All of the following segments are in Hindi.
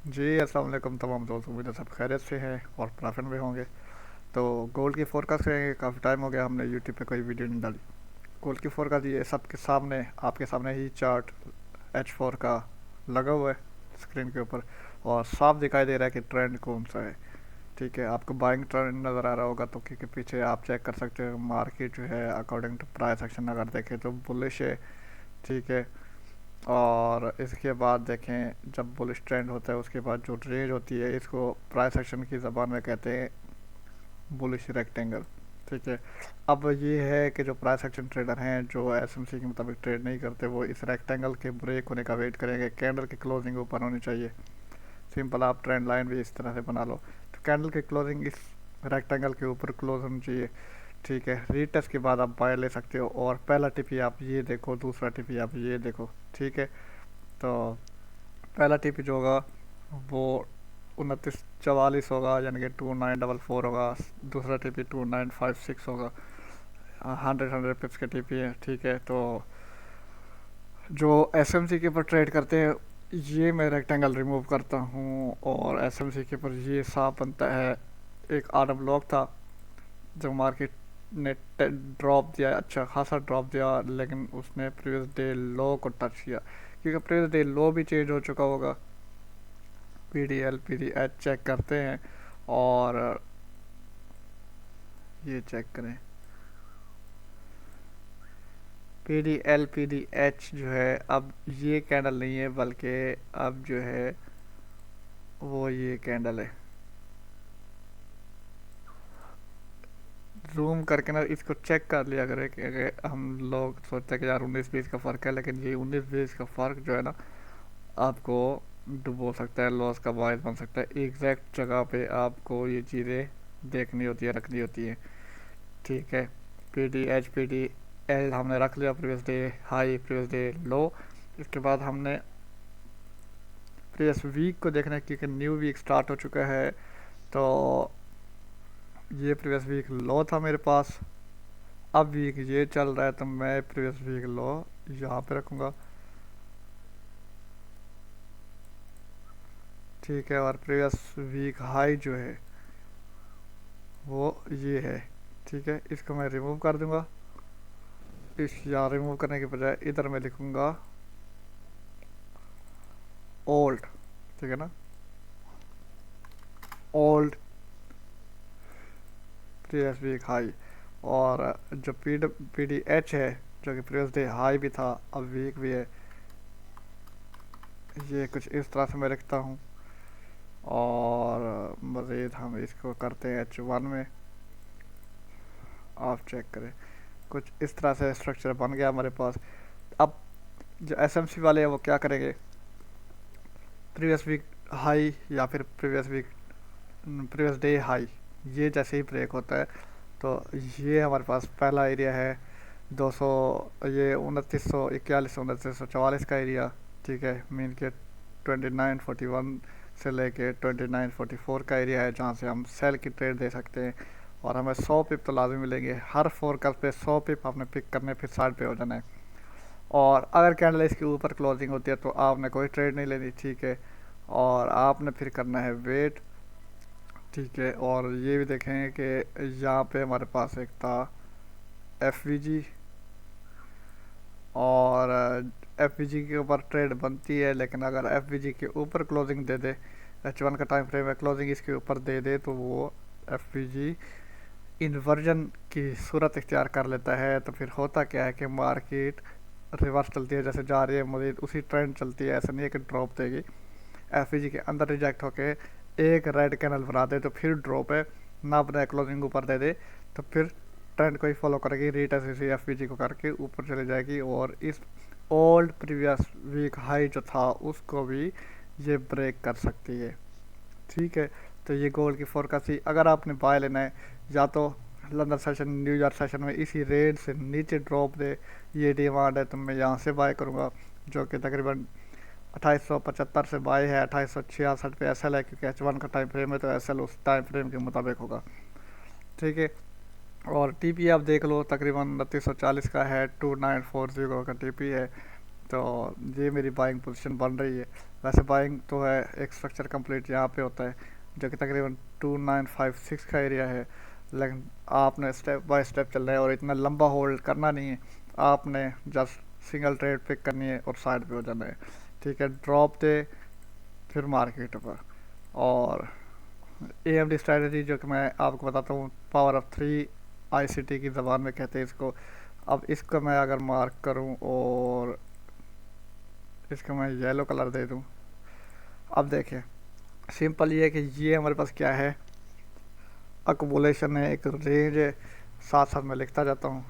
जी अस्सलाम वालेकुम तमाम दोस्त, उम्मीद है सब खैरियत से हैं और प्रॉफिट में होंगे। तो गोल्ड की फोरकास्ट करेंगे। काफ़ी टाइम हो गया हमने यूट्यूब पे कोई वीडियो नहीं डाली। गोल्ड की फोरकास्ट ये सबके सामने, आपके सामने ही चार्ट H4 का लगा हुआ है स्क्रीन के ऊपर, और साफ दिखाई दे रहा है कि ट्रेंड कौन सा है। ठीक है, आपको बाइंग ट्रेंड नज़र आ रहा होगा तो क्योंकि पीछे आप चेक कर सकते हो मार्केट जो है अकॉर्डिंग टू प्राइस एक्शन अगर देखें तो बुलिश है। ठीक है, और इसके बाद देखें जब बुलिश ट्रेंड होता है उसके बाद जो रेंज होती है इसको प्राइस एक्शन की ज़बान में कहते हैं बुलिश रेक्टेंगल। ठीक है, अब ये है कि जो प्राइस एक्शन ट्रेडर हैं जो एसएमसी के मुताबिक ट्रेड नहीं करते वो इस रेक्टेंगल के ब्रेक होने का वेट करेंगे। कैंडल की क्लोजिंग ऊपर होनी चाहिए। सिंपल, आप ट्रेंड लाइन भी इस तरह से बना लो तो कैंडल की क्लोजिंग इस रेक्टेंगल के ऊपर क्लोज होनी चाहिए। ठीक है, रीटेस्ट के बाद आप बाय ले सकते हो, और पहला टिपी आप ये देखो, दूसरा टिपी आप ये देखो। ठीक है, तो पहला टीपी जो होगा वो 2944 होगा, यानी कि 2944 होगा। दूसरा टीपी 2956 होगा। 100 पिप्स के टीपी है। ठीक है, तो जो एसएमसी के ऊपर ट्रेड करते हैं ये मैं रेक्टेंगल रिमूव करता हूँ, और एसएमसी के ऊपर ये साफ बनता है। एक आरम ब्लॉक था जो मार्केट ने ड्रॉप दिया, अच्छा खासा ड्रॉप दिया, लेकिन उसने प्रीवियस डे लो को टच किया, क्योंकि प्रीवियस डे लो भी चेंज हो चुका होगा। PDL PDH चेक करते हैं, और ये चेक करें PDL PDH जो है, अब ये कैंडल नहीं है बल्कि अब जो है वो ये कैंडल है। जूम करके ना इसको चेक कर लिया करें कि अगर हम लोग सोचते हैं कि यार 19-20 का फ़र्क है, लेकिन ये 19-20 का फ़र्क जो है ना आपको डुबो सकता है, लॉस का बायस बन सकता है। एग्जैक्ट जगह पे आपको ये चीज़ें देखनी होती है, रखनी होती है। ठीक है, PDH PDL हमने रख लिया, previous day high previous day लो। इसके बाद हमने प्रीवियस वीक को देखना है क्योंकि न्यू वीक स्टार्ट हो चुका है। तो ये प्रीवियस वीक लो था मेरे पास, अब वीक ये चल रहा है तो मैं प्रीवियस वीक लो यहाँ पे रखूँगा। ठीक है, और प्रीवियस वीक हाई जो है वो ये है। ठीक है, इसको मैं रिमूव कर दूंगा। इस यहाँ रिमूव करने के बजाय इधर मैं लिखूँगा ओल्ड। ठीक है ना, ओल्ड प्रीवियस वीक हाई। और जो PDH है जो कि प्रीवियस डे हाई भी था अब वीक भी है, ये कुछ इस तरह से मैं लिखता हूँ। और मज़ीद हम इसको करते हैं H1 में। आप चेक करें, कुछ इस तरह से स्ट्रक्चर बन गया हमारे पास। अब जो एसएमसी वाले हैं वो क्या करेंगे, प्रीवियस वीक हाई या फिर प्रीवियस डे हाई, ये जैसे ही ब्रेक होता है तो ये हमारे पास पहला एरिया है 200, ये 2941 2944 का एरिया। ठीक है, मीन के 2941 से लेके 2944 का एरिया है जहाँ से हम सेल की ट्रेड दे सकते हैं। और हमें 100 पिप तो लाजमी मिलेंगे, हर फोरकास्ट पे 100 पिप आपने पिक करने, फिर साइड पे हो जाना है। और अगर कैंडल इसके ऊपर क्लोजिंग होती है तो आपने कोई ट्रेड नहीं लेनी। ठीक है, और आपने फिर करना है वेट। ठीक है, और ये भी देखें कि यहाँ पे हमारे पास एक था FVG, और FVG के ऊपर ट्रेड बनती है, लेकिन अगर FVG के ऊपर क्लोजिंग दे दे, H1 का टाइम फ्रेम है, क्लोजिंग इसके ऊपर दे दे तो वो FVG इन्वर्जन की सूरत इख्तियार कर लेता है। तो फिर होता क्या है कि मार्केट रिवर्स चलती है, जैसे जा रही है मजीद उसी ट्रेंड चलती है, ऐसा नहीं है कि ड्रॉप देगी। FVG के अंदर रिजेक्ट होके एक रेड कैनल बना दे तो फिर ड्रॉप है, ना अपने क्लोजिंग ऊपर दे दे तो फिर ट्रेंड को ही फॉलो करेगी, रीटेस्ट इसी FVG को करके ऊपर चले जाएगी, और इस ओल्ड प्रीवियस वीक हाई जो था उसको भी ये ब्रेक कर सकती है। ठीक है, तो ये गोल्ड की फोरकास्ट थी। अगर आपने बाय लेना है, या तो लंदन सेशन न्यूयॉर्क सेशन में इसी रेट से नीचे ड्रॉप दे, ये डिमांड है तो मैं यहाँ से बाय करूँगा, जो कि तकरीबन 2875 से बाय है। 2866 पे SL है, क्योंकि H1 का टाइम फ्रेम है तो SL उस टाइम फ्रेम के मुताबिक होगा। ठीक है, और TP आप देख लो तकरीबन 2940 का है, 2940 का TP है। तो ये मेरी बाइंग पोजीशन बन रही है। वैसे बाइंग तो है, एक स्ट्रक्चर कंप्लीट यहाँ पे होता है जो कि तकरीबन 2956 का एरिया है, लेकिन आपने स्टेप बाय स्टेप चलना है और इतना लंबा होल्ड करना नहीं है। आपने जस्ट सिंगल ट्रेड पिक करनी है और साइड पे हो जाना है। ठीक है, ड्रॉप दे फिर मार्केट पर। और AMD स्ट्रैटेजी जो कि मैं आपको बताता हूँ, पावर ऑफ 3 ICT की ज़बान में कहते हैं इसको। अब इसको मैं अगर मार्क करूँ और इसको मैं येलो कलर दे दूँ, अब देखिए सिंपल ये है कि ये हमारे पास क्या है, अकुमुलेशन है, एक रेंज है। साथ साथ मैं लिखता जाता हूँ।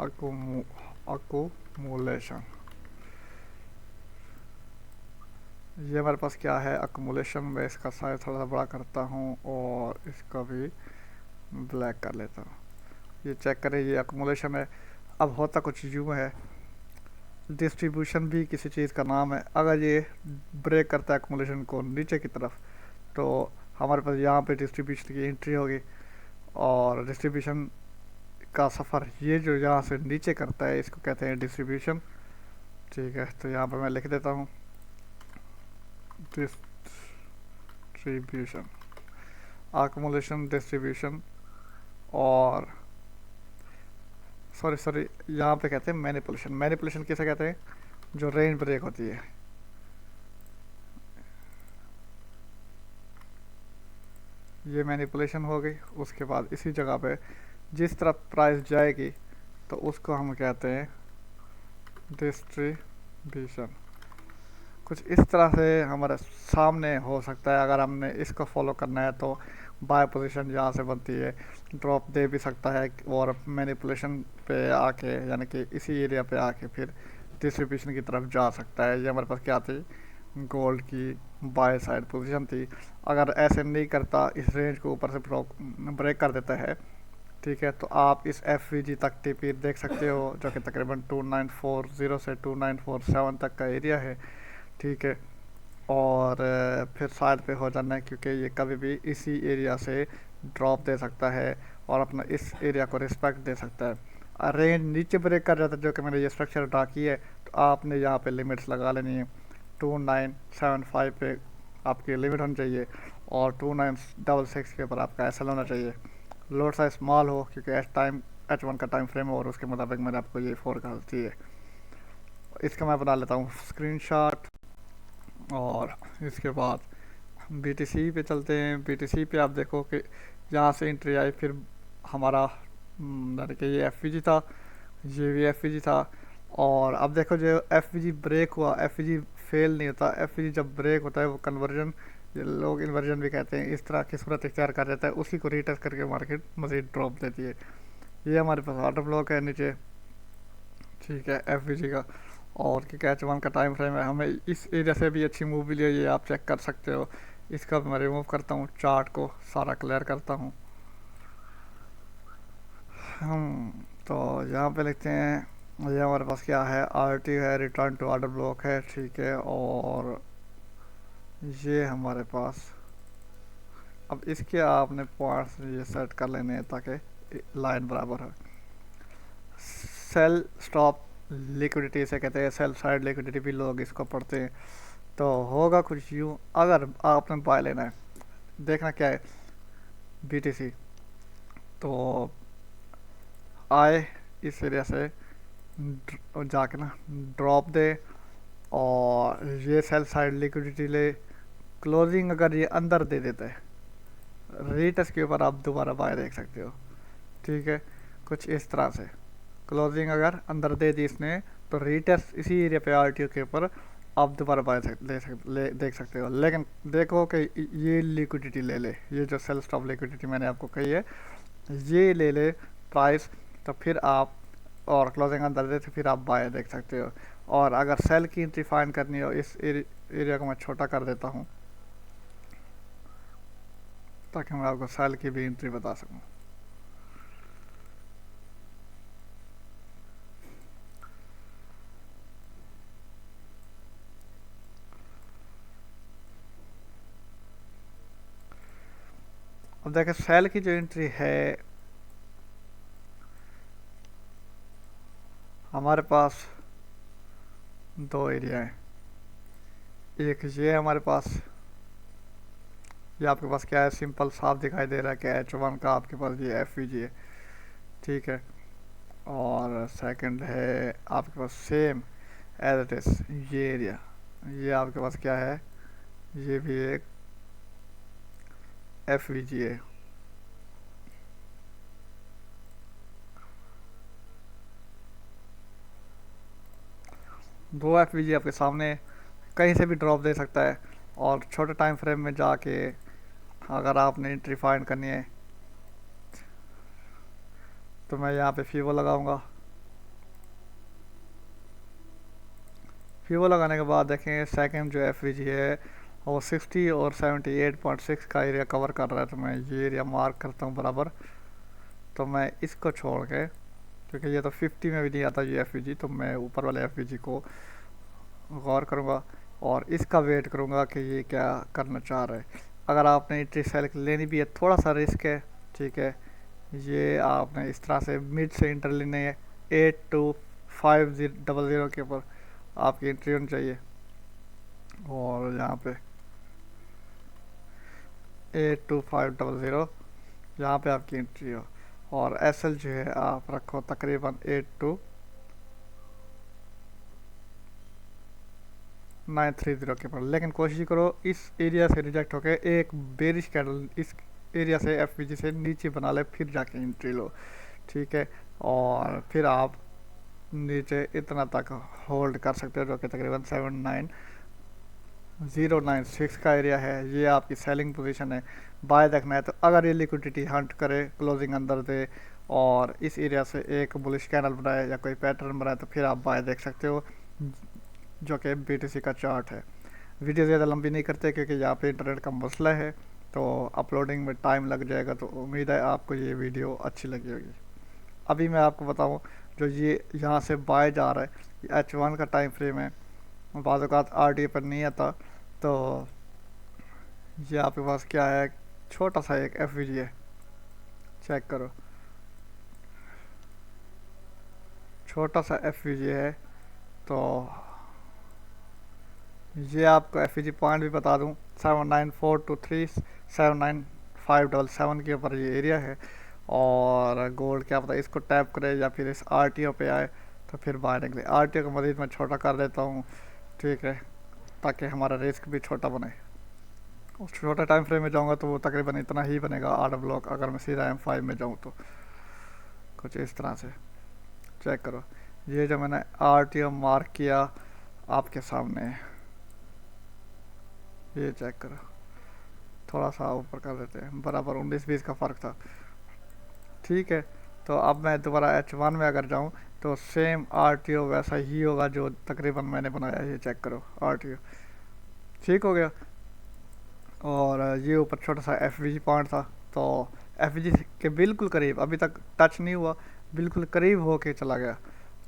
अकुमुलेशन, ये हमारे पास क्या है अकुमुलेशन। मैं इसका साइज थोड़ा सा बड़ा करता हूँ और इसका भी ब्लैक कर लेता हूँ। ये चेक करें, ये अकुमुलेशन है। अब होता कुछ यूँ है, डिस्ट्रीब्यूशन भी किसी चीज़ का नाम है। अगर ये ब्रेक करता है अकुमुलेशन को नीचे की तरफ, तो हमारे पास यहाँ पे डिस्ट्रीब्यूशन की एंट्री होगी। और डिस्ट्रीब्यूशन का सफ़र ये जो यहाँ से नीचे करता है, इसको कहते हैं डिस्ट्रीब्यूशन। ठीक है, तो यहाँ पर मैं लिख देता हूँ डिस्ट्रीब्यूशन, अकुमुलेशन, डिस्ट्रीब्यूशन। और सॉरी यहाँ पे कहते हैं मैनिपुलेशन। मैनिपुलेशन किसे कहते हैं? जो रेंज ब्रेक होती है। ये मैनिपुलेशन हो गई। उसके बाद इसी जगह पे जिस तरफ प्राइस जाएगी तो उसको हम कहते हैं डिस्ट्रीब्यूशन। कुछ इस तरह से हमारे सामने हो सकता है। अगर हमने इसको फॉलो करना है तो बाय पोजीशन यहाँ से बनती है, ड्रॉप दे भी सकता है और मैनिपुलेशन पे आके यानी कि इसी एरिया पे आके फिर डिस्ट्रीब्यूशन की तरफ जा सकता है। ये हमारे पास क्या थी, गोल्ड की बाय साइड पोजीशन थी। अगर ऐसे नहीं करता, इस रेंज को ऊपर से ब्रेक कर देता है, ठीक है, तो आप इस FVG तक TP देख सकते हो, जो कि तकरीबन 2940 से 2947 तक का एरिया है। ठीक है, और फिर साइड पे हो जाना है, क्योंकि ये कभी भी इसी एरिया से ड्रॉप दे सकता है और अपना इस एरिया को रिस्पेक्ट दे सकता है। रेंज नीचे ब्रेक कर जाता है, जो कि मैंने ये स्ट्रक्चर ड्रा की है, तो आपने यहाँ पे लिमिट्स लगा लेनी है। 2975 पे आपकी लिमिट होनी चाहिए और 2966 के ऊपर आपका SL होना चाहिए। लोड साइज स्मॉल हो, क्योंकि H1 का टाइम फ्रेम हो और उसके मुताबिक मैंने आपको ये फोरकास्ट दी है। इसका मैं बना लेता हूँ स्क्रीनशॉट। और इसके बाद BTC पे चलते हैं। BTC पे आप देखो कि यहाँ से एंट्री आई, फिर हमारा यानी कि ये FVG था, ये भी FVG था। और अब देखो जो FVG ब्रेक हुआ, FVG फेल नहीं होता। FVG जब ब्रेक होता है वो कन्वर्जन, ये लोग इन्वर्जन भी कहते हैं, इस तरह की सूरत इख्तियार कर देता है। उसी को रीटेस्ट करके मार्केट मज़ीद ड्रॉप देती है। ये हमारे पास ऑर्डर ब्लॉक है नीचे, ठीक है, FVG का। और कि H1 का टाइम फ्रेम है, हमें इस एरिया से भी अच्छी मूव मिली है, ये आप चेक कर सकते हो। इसका मैं रिमूव करता हूँ, चार्ट को सारा क्लियर करता हूँ। हम तो यहाँ पे लिखते हैं, ये हमारे पास क्या है, RT है, रिटर्न टू ऑर्डर ब्लॉक है, ठीक है। और ये हमारे पास, अब इसके आपने पॉइंट्स ये सेट कर लेने हैं ताकि लाइन बराबर है। सेल स्टॉप लिक्विडिटी से कहते हैं, सेल साइड लिक्विडिटी भी लोग इसको पढ़ते हैं। तो होगा कुछ यूँ, अगर आपने बाय लेना है, देखना क्या है, BTC तो आए इस एरिया से जाके ना ड्रॉप दे और ये सेल साइड लिक्विडिटी ले। क्लोजिंग अगर ये अंदर दे देता है, रीटेस्ट के ऊपर आप दोबारा बाय देख सकते हो। ठीक है, कुछ इस तरह से क्लोजिंग अगर अंदर दे दी इसने, तो रीटेस्ट इसी एरिया पे RTO के ऊपर आप दोबारा बाय देख सकते हो। लेकिन देखो कि ये लिक्विडिटी ले ले, ये जो सेल स्टॉप लिक्विडिटी मैंने आपको कही है, ये ले ले प्राइस, तो फिर आप, और क्लोजिंग अंदर दे तो फिर आप बाय देख सकते हो। और अगर सेल की एंट्री फाइंड करनी हो, इस एरिया को मैं छोटा कर देता हूँ ताकि मैं आपको सेल की भी एंट्री बता सकूँ। अब देखिए सेल की जो एंट्री है हमारे पास दो एरिया हैं, एक ये है हमारे पास, ये आपके पास क्या है, सिंपल साफ दिखाई दे रहा है कि H1 का आपके पास ये FVG है, ठीक है। और सेकंड है आपके पास सेम एज इट इज ये एरिया, ये आपके पास क्या है, ये भी एक FVG है। दो FVG आपके सामने, कहीं से भी ड्रॉप दे सकता है। और छोटे टाइम फ्रेम में जाके अगर आपने एंट्री फाइंड करनी है तो मैं यहाँ पे फीवो लगाऊंगा। फीवो लगाने के बाद देखेंगे सेकंड जो FVG है वो 60 और 78.6 का एरिया कवर कर रहा है, तो मैं ये एरिया मार्क करता हूँ बराबर। तो मैं इसको छोड़ के, क्योंकि ये तो 50 में भी नहीं आता ये FVG, तो मैं ऊपर वाले FVG को गौर करूँगा और इसका वेट करूँगा कि ये क्या करना चाह रहा है। अगर आपने एंट्री सेलेक्ट लेनी भी है, थोड़ा सा रिस्क है, ठीक है। ये आपने इस तरह से मिड से इंटर लेने है, 8250 के ऊपर आपकी एंट्री होनी चाहिए। और यहाँ पे 82500 यहाँ पे आपकी एंट्री हो। और SL जो है आप रखो तकरीबन 82930 के ऊपर, लेकिन कोशिश करो इस एरिया से रिजेक्ट होके एक बेरिश कैंडल इस एरिया से FVG से नीचे बना ले, फिर जाके एंट्री लो, ठीक है। और फिर आप नीचे इतना तक होल्ड कर सकते हो, जो कि तकरीबन 79096 का एरिया है। ये आपकी सेलिंग पोजीशन है। बाय देखना है तो अगर ये लिक्विडिटी हंट करे, क्लोजिंग अंदर दे और इस एरिया से एक बुलिश कैंडल बनाए या कोई पैटर्न बनाए, तो फिर आप बाय देख सकते हो, जो कि BTC का चार्ट है। वीडियो ज़्यादा लंबी नहीं करते क्योंकि यहाँ पे इंटरनेट का मसला है, तो अपलोडिंग में टाइम लग जाएगा। तो उम्मीद है आपको ये वीडियो अच्छी लगी होगी। अभी मैं आपको बताऊँ, जो ये यहाँ से बाय जा रहा है, ये H1 का टाइम फ्रेम है, बाज़ औक़ात RTA पर नहीं आता। तो ये आपके पास क्या है, छोटा सा एक FVG है, चेक करो, छोटा सा FVG है। तो ये आपको FVG पॉइंट भी बता दूं, 79423 79577 के ऊपर ये एरिया है। और गोल्ड क्या पता इसको टैप करे या फिर इस RTO पे आए तो फिर बाहर निकले। RTO को मज़ीद मैं छोटा कर देता हूँ, ठीक है, ताकि हमारा रिस्क भी छोटा बने। उस छोटे टाइम फ्रेम में जाऊँगा तो वो तकरीबन इतना ही बनेगा 8 ब्लॉक। अगर मैं सीधा M5 में जाऊँ तो कुछ इस तरह से चेक करो। ये जो मैंने RTO मार्क किया आपके सामने है, ये चेक करो, थोड़ा सा ऊपर कर देते हैं, बराबर 19-20 का फ़र्क था, ठीक है। तो अब मैं दोबारा H1 में अगर जाऊं तो सेम RTO वैसा ही होगा जो तकरीबन मैंने बनाया। ये चेक करो, RTO ठीक हो गया। और ये ऊपर छोटा सा FVG पॉइंट था, तो FVG के बिल्कुल करीब, अभी तक टच नहीं हुआ, बिल्कुल करीब होके चला गया।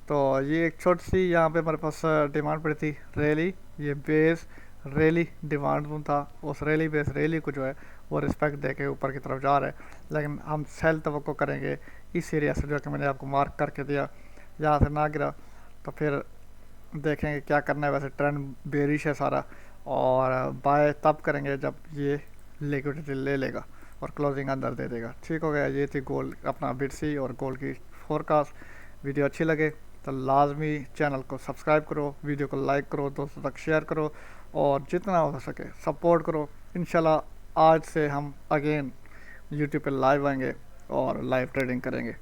तो ये एक छोटी सी यहाँ पे हमारे पास डिमांड पड़ी थी रैली, ये बेस रैली डिमांड था, उस रैली बेस रैली को जो है वो रिस्पेक्ट दे के ऊपर की तरफ जा रहा है। लेकिन हम सेल तवक्को करेंगे इस एरिया से, जो कि मैंने आपको मार्क करके दिया, यहाँ से ना गिरा तो फिर देखेंगे क्या करना है। वैसे ट्रेंड बेरिश है सारा, और बाय तब करेंगे जब ये लिक्विडिटी ले लेगा और क्लोजिंग अंदर दे देगा। ठीक हो गया। ये थी गोल्ड अपना BTC और गोल्ड की फोरकास्ट। वीडियो अच्छी लगे तो लाजमी चैनल को सब्सक्राइब करो, वीडियो को लाइक करो, दोस्तों तक शेयर करो और जितना हो सके सपोर्ट करो। इंशाल्लाह आज से हम अगेन यूट्यूब पे लाइव आएंगे और लाइव ट्रेडिंग करेंगे।